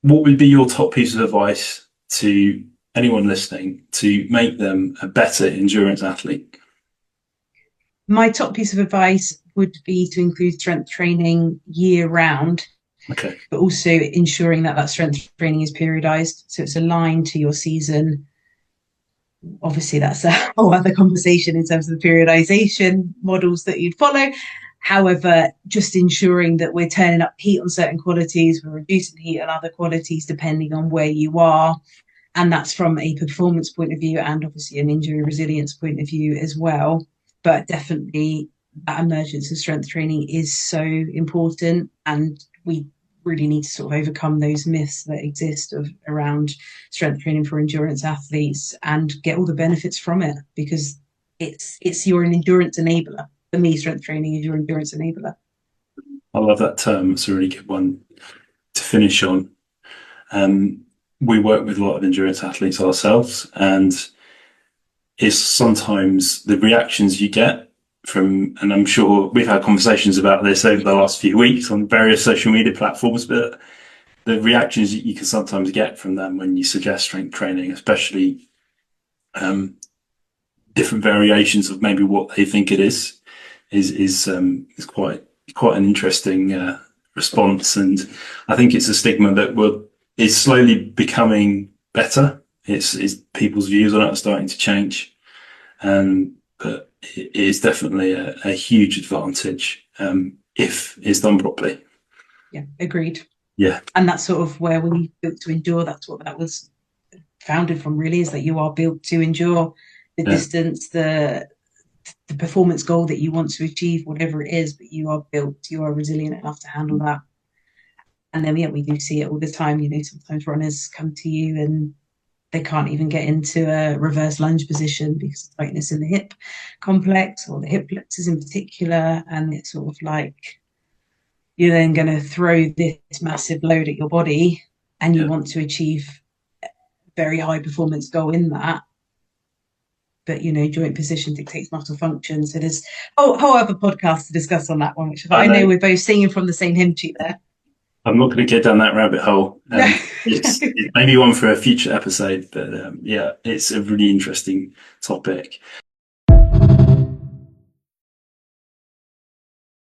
what would be your top piece of advice to anyone listening to make them a better endurance athlete? My top piece of advice would be to include strength training year round, Okay. but also ensuring that that strength training is periodized. So it's aligned to your season. Obviously, that's a whole other conversation in terms of the periodization models that you'd follow. However, just ensuring that we're turning up heat on certain qualities, we're reducing heat on other qualities depending on where you are. And that's from a performance point of view and obviously an injury resilience point of view as well. But definitely that emergence of strength training is so important, and we really need to sort of overcome those myths that exist around strength training for endurance athletes and get all the benefits from it, because it's your endurance enabler. For me, strength training is your endurance enabler. I love that term. It's a really good one to finish on. Um, we work with a lot of endurance athletes ourselves, and it's sometimes the reactions you get from, and I'm sure we've had conversations about this over the last few weeks on various social media platforms, but the reactions you can sometimes get from them when you suggest strength training, especially um, different variations of maybe what they think it is quite an interesting response, and I think it's a stigma that will is slowly becoming better. It's people's views on it are starting to change, but it is definitely a huge advantage if it's done properly. Yeah, agreed. Yeah, And that's sort of where we built to endure. That's what that was founded from, really, is that you are built to endure the yeah, distance, the performance goal that you want to achieve, whatever it is, but you are built, you are resilient enough to handle that. And then, yeah, we do see it all the time. Sometimes runners come to you and they can't even get into a reverse lunge position because of tightness in the hip complex or the hip flexors in particular. And it's sort of like you're then going to throw this massive load at your body and you yeah. want to achieve very high performance goal in that. But joint position dictates muscle function. So there's whole other podcast to discuss on that one, which I I know know. we're both singing from the same hymn sheet there. I'm not going to get down that rabbit hole. No. It's maybe one for a future episode, but yeah, it's a really interesting topic.